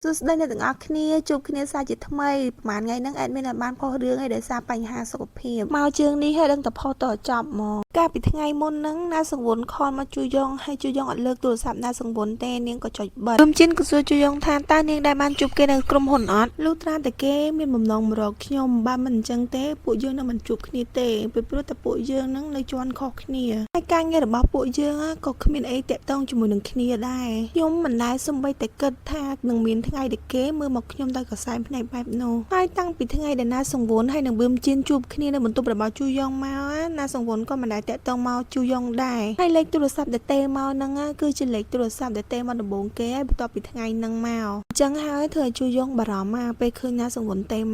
សួស្តីអ្នកទាំងអស់គ្នាជួបគ្នាសាជាថ្មីប្រហែលថ្ងៃហ្នឹងអេដមានបានផុសរឿងអីដោយសារបញ្ហាសុខភាពមកជើងនេះហើយដឹងតែផុសតចប់ហ្មងកាលពីថ្ងៃមុនហ្នឹងណាសង្វុនខលមកជួយយងហើយជួយយងអត់លើកទូរស័ព្ទណាសង្វុនទេនាងក៏ចុចបិទព្រមជិនក៏សួរជួយយងថាតើនាងដែលបានជួបគេនៅក្រុមហ៊ុនអត់លុះត្រាតែគេមានបំណងមករកខ្ញុំបើមិនអញ្ចឹងទេពួកយើងនឹងមិនជួបគ្នាទេពីព្រោះតែពួកយើងហ្នឹងនៅជាន់ខុសគ្នាហើយការងាររបស់ពួកយើងក៏គ្មានអីតាក់ទងជាមួយនឹងគ្នាដែរខ្ញុំមិនដែលសំបីតែគិតថានឹងមានថ្ងៃដែលគេមើលមកខ្ញុំដោយកសែងភ្នែកបែបនោះហើយតាំងពីថ្ងៃដែលណាសង្វុនហើយនឹងប៊ឹមជិនជួបគ្នានៅបន្ទប់របស់ជូយ៉ងមកណាសង្វុនក៏មិនដែលតាក់ទងមកជូយ៉ងដែរហើយលេខទូរស័ព្ទដែលទេមកហ្នឹងគឺជាលេខទូរស័ព្ទដែលទេមកដំបូងគេហើយបន្ទាប់ពីថ្ងៃហ្នឹងមកអញ្ចឹងហើយធ្វើឲ្យជូយ៉ងបារម្ភមកពេលឃើញណាសង្វុនទេមក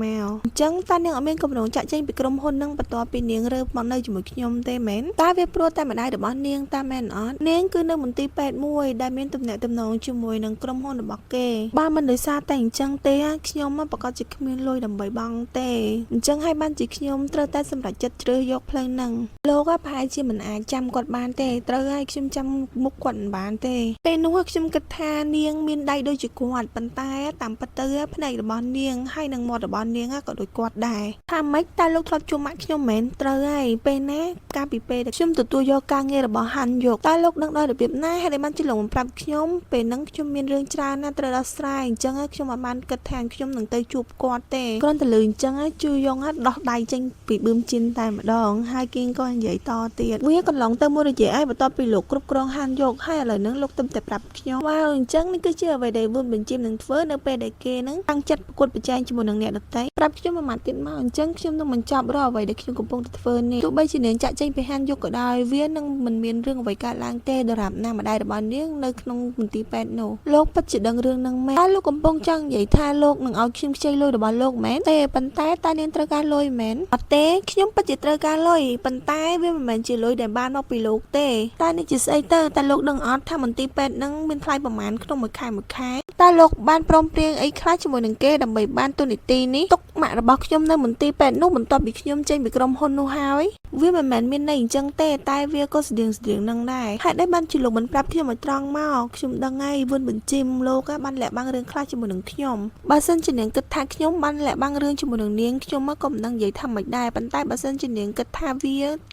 អញ្ចឹងតើនាងអត់មានកម្រងចាក់ចេញពីក្រុមហ៊ុនហ្នឹងបន្ទាប់ពីនាងរើមកនៅជាមួយខ្ញុំទេមែនតើវាព្រោះតែម្ដាយរបស់នាងតើមែនអត់នាងគឺនៅមន្ទីរពេទ្យមួយដែលមានទំនាក់ទំនងជាមួយនឹងក្រុមហ៊ុនរបស់គេបើមិនដោយសារតែអញ្ចឹងទេខ្ញុំប្រកាសជាគ្មានលុយដើម្បីបង់ទេអញ្ចឹងហើយបានជាខ្ញុំត្រូវតែសម្រេចចិត្តជ្រើសយកផ្លូវហ្នឹងលោកប្រហែលជាមិនអាចចាំគាត់បានទេត្រូវហើយខ្ញុំចាំមុខគាត់មិនបានទេពេលនោះខ្ញុំគិតថានាងមានដៃដូចជាគាត់ប៉ុន្តែតាមពិតទៅភ្នែករបស់នាងហើយនឹងមាត់របស់នាងក៏ដូចគាត់ដែរថាម៉េចតើលោកធ្លាប់ជួបម៉ាក់ខ្ញុំមែនត្រូវហើយពេលណាកាលពីពេលដែលខ្ញុំទទួលយកការងាររបស់ហាន់យកតើលោកដឹងដល់របៀបណាហើយបានជាលោកប្រាប់ខ្ញុំពេលហ្នឹងខ្ញុំមានរឿងច្រើនណាស់ត្រូវដោះស្រាយអញ្ចឹងខ្ញុំអត់បានគិតថាខ្ញុំនឹងទៅជួបគាត់ទេគ្រាន់តែលឺអញ្ចឹងជឿយងដោះដៃចេញពីប៊ឹមជិនតែម្ដងហើយគៀងក៏និយាយតទៀតវាកន្លងទៅមួយរយៈហើយបន្ទាប់ពីលោកគ្រប់គ្រងហាន់យកហើយឥឡូវហ្នឹងលោកទំតែប្រាប់ខ្ញុំវ៉ាវអញ្ចឹងនេះគឺជាអ្វីដែលវុនបញ្ជីមនឹងធ្វើនៅពេលដែលគេហ្នឹងតាំងចិត្តប្រកួតប្រជែងជាមួយនឹងអ្នកដទៃប្រាប់ខ្ញុំមួយម៉ាត់ទៀតមកអញ្ចឹងខ្ញុំនឹងបញ្ចប់រាល់អ្វីដែលខ្ញុំកំពុងតែធ្វើនេះទោះបីជានាងចាក់ចេញពីហាន់យកក៏ដោយវានឹងមិនមានរឿងអ្វីកើតឡើងទេដរាបណាម្ដាយរបស់នាងនៅក្នុងមន្ទីរពេទ្យនោះលោកពិតជាដឹងរឿងហ្នឹងមែនតើលោកកំពុងចង់និយាយថាលោកនឹងឲ្យខ្ញុំខ្ចីលុយរបស់លោកមែនទេប៉ុន្តែតើនាងត្រូវការលុយមែនអត់ទេខ្ញុំពិតជាត្រូវការលុយប៉ុន្តែវាមិនមែនជាលុយដែលបានមកពីលោកទេតើនេះជាស្អីទៅតើលោកដឹងអត់ថាមន្ទីរពេទ្យហ្នឹងមានថ្លៃប្រមាណក្នុងមួយខែតើលោកបានព្រមព្រៀងអីខ្លះជាមួយនឹងគេដើម្បីបានទូនីតិនេះទុកម៉ាក់របស់ខ្ញុំនៅមន្ទីរពេទ្យនោះបន្ទាប់ពីខ្ញុំចេញពីក្រុមហ៊ុននោះហើយវាមិនមែនមានន័យអញ្ចឹងទេតែវាក៏ស្តៀងនឹងដែរហេតុអីបានជាលោកមិនប្រាប់ខ្ញុំឲ្យត្រង់មកខ្ញុំដឹងហើយវុនបញ្ជីមលោកបានលាក់បាំងរឿងខ្លះជាមួយនឹងខ្ញុំបើសិនជានាងគិតថាខ្ញុំបានលាក់បាំងរឿងជាមួយនឹងនាងខ្ញុំក៏មិនដឹងនិយាយថាម៉េចដែរប៉ុន្តែបើសិនជានាងគិតថាវ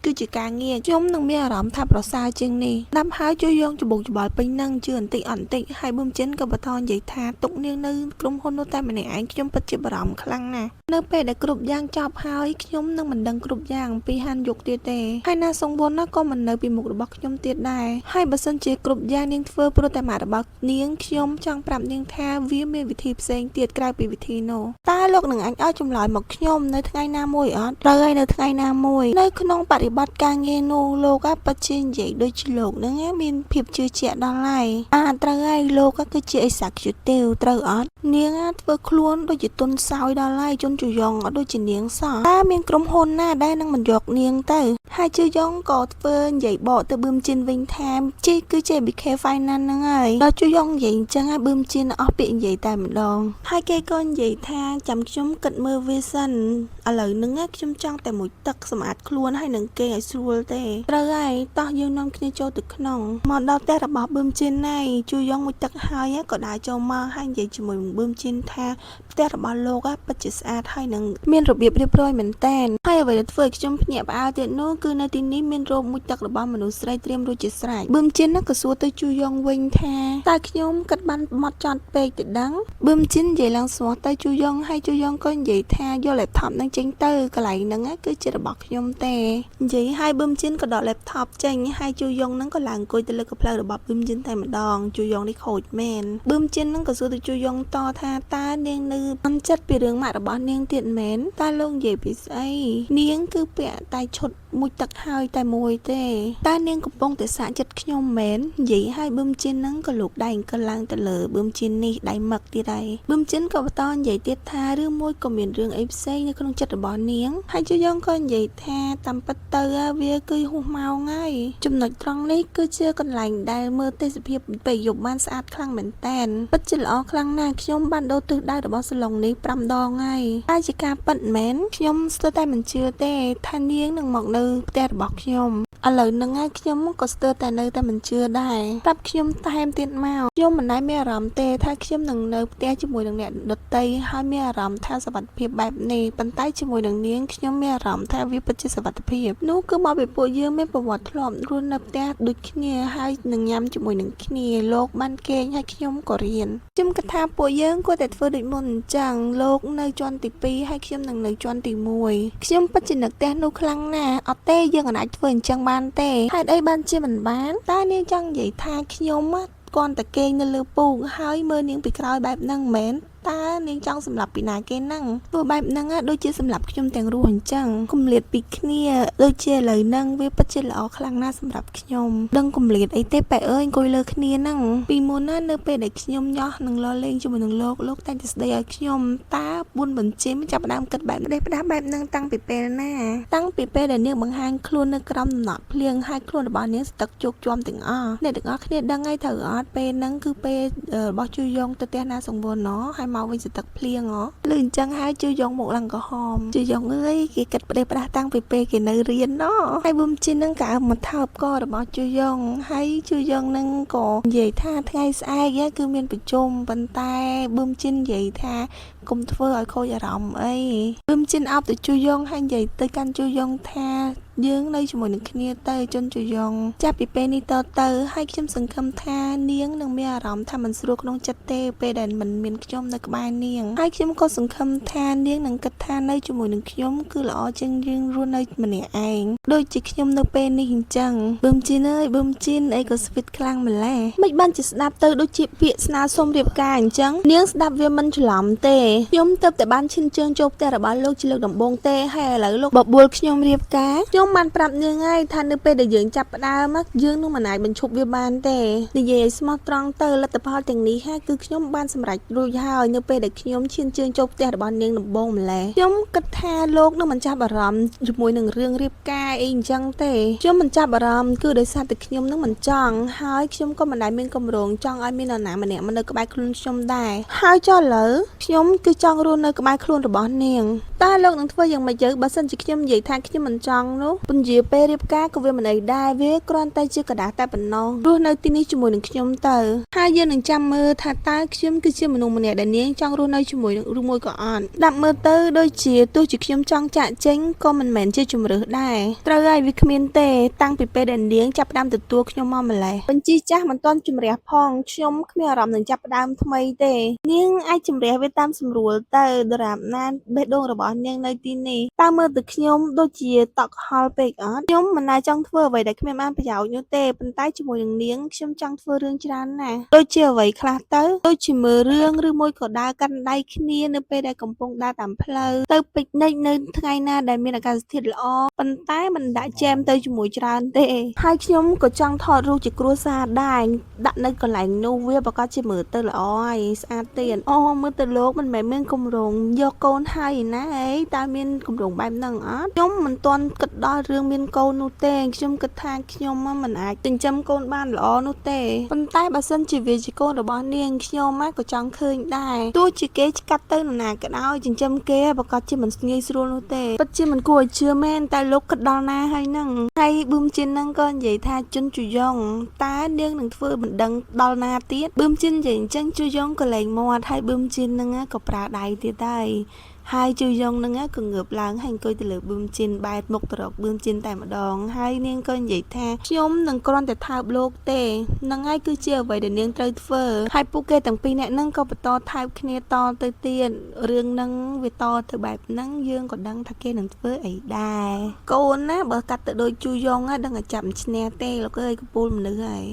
ាគឺជាការងារខ្ញុំនឹងមានអារម្មណ៍ថាប្រសើរជាងនេះដាប់ហើយជួយយកច្បុកច្បល់ពេញនឹងជឿបន្តិចអត់បន្តិចហើយប៊ឹមចិនក៏បន្តនិយាយថាទុកនាងនៅក្រុមហ៊ុននោះតែម្នាក់ឯងខ្ញុំពិតជាបារម្ភខ្លាំងណាស់នៅពេលដែលគ្រប់យ៉ាងចប់ហើយខ្ញុំនឹងមិនដឹងគ្រប់យ៉ាងអំពីហាន់យកទៀតទេហើយណាសង្វុនក៏មិននៅពីមុខរបស់ខ្ញុំទៀតដែរហើយបើសិនជាគ្រប់យ៉ាងនាងធ្វើព្រោះតែម៉ាក់របស់នាងខ្ញុំចង់ប្រាប់នាងថាវាមានវិធីផ្សេងទៀតក្រៅពីវិធីនោះតើលោកនឹងអាចឲ្យចម្លើយមកខ្ញុំនៅថ្ងៃណាមួយអត់ត្រូវហើយនៅថ្ងៃណាមួយនៅក្នុងបរិបត្តិការងារនោះលោកពិតជានិយាយដូចជាលោកនឹងមានភាពជឿជាក់ដល់ហើយត្រូវហើយលោកគឺជា executive ត្រូវអត់នាងធ្វើខ្លួនដូចជាទុនសោយដល់ហើយជន់ជយងអត់ដូចជានាងសោះតើមានក្រុមហ៊ុនណាដែលនឹងមិនយកនាងទៅហើយជឿយងក៏ធ្វើនិយាយបកទៅប៊ឹមជិនវិញថាជីគឺ JBK Finance ហ្នឹងហើយដល់ជឿយងនិយាយអញ្ចឹងហើយប៊ឹមជិនអស់ពាក្យនិយាយតែម្ដងហើយគេក៏និយាយថាចាំខ្ញុំគិតមើលវាសិនឥឡូវហ្នឹងខ្ញុំចង់តែមួយទឹកសម្អាតខ្លួនហើយនឹងគេឲ្យស្រួលទេត្រូវហើយតោះយើងនាំគ្នាចូលទៅក្នុងមកដល់ផ្ទះរបស់ប៊ឹមជិនហើយជឿយងមួយទឹកហើយក៏ដើរចូលមកហើយនិយាយជាមួយប៊ឹមជិនថាផ្ទះរបស់លោកពិតជាស្អាតហើយនឹងមានរបៀបរៀបរយមែនតែនហើយអ្វីដែលធ្វើឲ្យខ្ញុំភ្ញាក់ផ្អើលទៀតនោះគឺនៅទីនេះមានរោមមួយទឹករបស់មនុស្សស្រីត្រៀមរួចជាស្រេចប៊ឹមជិនក៏សួរទៅជូយ៉ងវិញថាតើខ្ញុំគិតបានម៉ត់ចត់ពេកទៅដឹងប៊ឹមជិននិយាយឡើងស្មោះទៅជូយ៉ងហើយជូយ៉ងក៏និយាយថាយក laptop នឹងចេញទៅកន្លែងហ្នឹងគឺជារបស់ខ្ញុំទេនិយាយហើយប៊ឹមជិនក៏ដក laptop ចេញហើយជូយ៉ងហ្នឹងក៏ឡើងអង្គុយទៅលើកាផ្លូវរបស់ប៊ឹមជិនតែម្ដងជូយ៉ងនេះខូចមែនប៊ឹមជិនហ្នឹងក៏សួរទៅជូយ៉ងតថាតើនាងនៅអន់ចិត្តពីរឿងម៉ាក់របស់នាងទៀតមែនតើលោកនិយាយពីស្អីនាងគឺពាក់តែឈុតមួយទឹកហើយតែមួយទេតើនាងកំពុងតែសាកចិត្តខ្ញុំមែននិយាយឲ្យប៊ឹមជិនហ្នឹងក៏លោកដៃអង្គឡើងទៅលើប៊ឹមជិននេះដៃមឹកទៀតហើយប៊ឹមជិនក៏បន្តនិយាយទៀតថារឿងមួយក៏មានរឿងអីផ្សេងនៅក្នុងចិត្តរបស់នាងហើយជូយ៉ងក៏និយាយថាតាមពិតទៅវាគឺហួសម៉ោងហើយចំណុចត្រង់នេះគឺជាកន្លែងដែលមើលទេសភាពពេលយប់បានស្អាតខ្លាំងមែនតែនពិតជាល្អខ្លាំងណាស់ខ្ញុំបានដូរទិសដៅរបស់សាឡុងនេះ5 ដងហើយតែជាការពិតមែនខ្ញុំស្ទើរតែមិនជឿទេថានាងនឹងមកនៅផ្ទះរបស់ខ្ញុំ ឥឡូវហ្នឹងហើយខ្ញុំក៏ស្ទើរតែនៅតែមិនជឿដែរប្រាប់ខ្ញុំថែមទៀតមកខ្ញុំមិនដែលមានអារម្មណ៍ទេថាខ្ញុំនឹងនៅផ្ទះជាមួយនឹងអ្នកដតីហើយមានអារម្មណ៍ថាសុវត្ថិភាពបែបនេះប៉ុន្តែជាមួយនឹងនាងខ្ញុំមានអារម្មណ៍ថាវាពិតជាសុវត្ថិភាពនោះគឺមកពីពួកយើងមានប្រវត្តិធ្លាប់រស់នៅផ្ទះដូចគ្នាហើយនឹងញ៉ាំជាមួយនឹងគ្នាលោកបានគេងហើយខ្ញុំក៏រៀនខ្ញុំគិតថាពួកយើងគួរតែធ្វើដូចមុនអញ្ចឹងលោកនៅជាន់ទី2ហើយខ្ញុំនឹងនៅជាន់ទី1ខ្ញុំពិតជានឹកផ្ទះនោះខ្លាំងណាស់អត់ទេយើងអាចធ្វើអញ្ចឹងបានទេហេតុអីបានជាមិនបានតែនាងចង់និយាយថាខ្ញុំគាត់តែគេងនៅលើពូកហើយមើលនាងពីក្រោយបែបហ្នឹងមែនតើនាងចង់សម្លាប់ពីណាគេហ្នឹងព្រោះបែបហ្នឹងដូចជាសម្លាប់ខ្ញុំទាំងរស់អញ្ចឹងគម្លាតពីគ្នាដូចជាឥឡូវហ្នឹងវាពិតជាល្អខ្លាំងណាស់សម្រាប់ខ្ញុំដឹងគម្លាតអីទេប៉ែអើយអង្គុយលើគ្នាហ្នឹងពីមុនណានៅពេលដែលខ្ញុំញោះនឹងលលេងជាមួយនឹងលោកតែងតែស្ដីឲ្យខ្ញុំតើ4បញ្ជីមចាប់ផ្ដើមគិតបែបនេះផ្ដាស់បែបហ្នឹងតាំងពីពេលណាតាំងពីពេលដែលនាងបង្ហាញខ្លួននៅក្រោមដំណក់ភ្លៀងហើយខ្លួនរបស់នាងស្ទឹកជោគជាំទាំងអស់អ្នកទាំងអស់គ្នាដឹងហើយត្រូវអត់ពេលហ្នឹងគឺពេលរបស់ជូយ៉ងទៅផ្ទះណាសង្វរណហើយមកវិញស្ទឹកភ្លៀងហ៎លឺអញ្ចឹងហើយជឿយ៉ងមកឡើងក្រហមជឿយ៉ងអើយគេគិតផ្ដេសផ្ដាស់តាំងពីពេលគេនៅរៀនណហើយប៊ុំជីននឹងក៏មកថើបករបស់ជឿយ៉ងហើយជឿយ៉ងនឹងក៏និយាយថាថ្ងៃស្អែកគឺមានប្រជុំប៉ុន្តែប៊ុំជីននិយាយថាកុំធ្វើឲ្យខូចអារម្មណ៍អីប៊ុំជីនអោបទៅជឿយ៉ងហើយនិយាយទៅកាន់ជឿយ៉ងថាយើងនៅជាមួយនឹងគ្នាទៅជន់ជយងចាប់ពីពេលនេះទៅហើយខ្ញុំសង្ឃឹមថានាងនឹងមានអារម្មណ៍ថាមិនស្រួលក្នុងចិត្តទេពេលដែលមិនមានខ្ញុំនៅក្បែរនាងហើយខ្ញុំក៏សង្ឃឹមថានាងនឹងគិតថានៅជាមួយនឹងខ្ញុំគឺល្អជាងយើងរស់នៅម្នាក់ឯងដូចជាខ្ញុំនៅពេលនេះអញ្ចឹងប៊ឹមជីនអើយប៊ឹមជីនអីក៏ស្វីតខ្លាំងម្ល៉េះមិនបានជាស្ដាប់ទៅដូចជាពាក្យស្នើសុំរៀបការអញ្ចឹងនាងស្ដាប់វាមិនច្រឡំទេខ្ញុំទៅតែបានឈិនជើងចូលផ្ទះរបស់លោកជាលើកដំបូងទេហើយឥឡូវលោកបបួលខ្ញុំរៀបការខ្ញុំបានប្រាប់នាងហើយថានៅពេលដែលយើងចាប់ផ្ដើមយើងនឹងមិនអាចបញ្ឈប់វាបានទេនិយាយឲ្យស្មោះត្រង់ទៅលទ្ធផលទាំងនេះគឺខ្ញុំបានសម្រេចរួចហើយនៅពេលដែលខ្ញុំឈានជើងចូលផ្ទះរបស់នាងដំបូងម្ល៉េះខ្ញុំគិតថាលោកនឹងមិនចាប់អារម្មណ៍ជាមួយនឹងរឿងរៀបការអីអញ្ចឹងទេខ្ញុំមិនចាប់អារម្មណ៍គឺដោយសារតែខ្ញុំនឹងមិនចង់ហើយខ្ញុំក៏មិនដែលមានកម្រងចង់ឲ្យមាននរណាម្នាក់មកនៅក្បែរខ្លួនខ្ញុំដែរហើយចុះឥឡូវខ្ញុំគឺចង់រស់នៅក្បែរខ្លួនរបស់នាងតើលោកនឹងធ្វើយ៉ាងម៉េចទៅបើសិនជាខ្ញុំនិយាយថាខ្ញុំមិនចង់នោះពន្យាពេលរៀបការក៏វាមិនអីដែរវាគ្រាន់តែជាกระดาษតែប៉ុណ្ណោះរស់នៅទីនេះជាមួយនឹងខ្ញុំទៅហើយយើងនឹងចាំមើលថាតើខ្ញុំគឺជាមនុស្សម្នាក់ដែលនាងចង់រស់នៅជាមួយនឹងឬមួយក៏អត់ដាក់មើលទៅដូចជាទោះជាខ្ញុំចង់ចាក់ចេញក៏មិនមែនជាជំរើសដែរត្រូវហើយវាគ្មានទេតាំងពីពេលដែលនាងចាប់ផ្ដើមទទួលខ្ញុំមកម្ល៉េះបញ្ជីចាស់មិនទាន់ជំរះផងខ្ញុំគ្មានអារម្មណ៍នឹងចាប់ផ្ដើមថ្មីទេនាងអាចជំរះវាតាមស្រួលទៅដរាបណាបេះដូងរបស់នាងនៅទីនេះតើមើលទៅខ្ញុំដូចជាតក់ហល់ពេកអត់ខ្ញុំមិនដែលចង់ធ្វើអ្វីដែលគ្មានបានប្រយោជន៍នោះទេប៉ុន្តែជាមួយនឹងនាងខ្ញុំចង់ធ្វើរឿងច្រើនណាស់ដូចជាអ្វីខ្លះទៅដូចជាមើលរឿងឬមួយក៏ដើរកាន់ដៃគ្នានៅពេលដែលកំពុងដើរតាមផ្លូវទៅពិកនិចនៅថ្ងៃណាដែលមានអាកាសធាតុល្អប៉ុន្តែមិនដាក់ចែមទៅជាមួយច្រើនទេហើយខ្ញុំក៏ចង់ថតរូបជាគ្រួសារដែរដាក់នៅកន្លែងនោះវាប្រកាសជាមើលទៅល្អហើយស្អាតទៀតអូមើលទៅលោកមិនមែនមានគម្រោងយកកូនហើយណាអីតើមានគម្រោងបែបហ្នឹងអត់ខ្ញុំមិនទាន់គិតដល់រឿងមានកូននោះទេខ្ញុំគិតថាខ្ញុំមិនអាចចិញ្ចឹមកូនបានល្អនោះទេប៉ុន្តែបើសិនជាវាជាកូនរបស់នាងខ្ញុំក៏ចង់ឃើញដែរទោះជាគេឆ្កាត់ទៅនរណាក៏ដោយចិញ្ចឹមគេប្រកាសជាមិនងាយស្រួលនោះទេពិតជាមិនគួរឲ្យជឿមែនតែលោកគិតដល់ណាហើយហ្នឹងហើយប៊ឹមជីនហ្នឹងក៏និយាយថាជន់ជយងតើនាងនឹងធ្វើមិនដឹងដល់ណាទៀតប៊ឹមជីននិយាយអញ្ចឹងជយងក៏លែងមាត់ហើយប៊ឹមជីនហ្នឹងក៏ប្រើដៃទៀតហើយជឿយ៉ងនឹងក៏ងើបឡើងហើយអង្គុយទៅលើប៊ឹមជីនបែរមុខទៅរកប៊ឹមជីនតែម្ដងហើយនាងក៏និយាយថាខ្ញុំនឹងគ្រាន់តែថើបលោកទេនឹងហើយគឺជាអ្វីដែលនាងត្រូវធ្វើហើយពួកគេទាំងពីរនាក់នឹងក៏បន្តថើបគ្នាតទៅទៀតរឿងនឹងវាតទៅបែបហ្នឹងយើងក៏ដឹងថាគេនឹងធ្វើអីដែរកូនណាបើកាត់ទៅដូចជឿយ៉ងដឹងតែចាប់ឈ្នះទេលោកអើយកពូលមនុស្សហើយ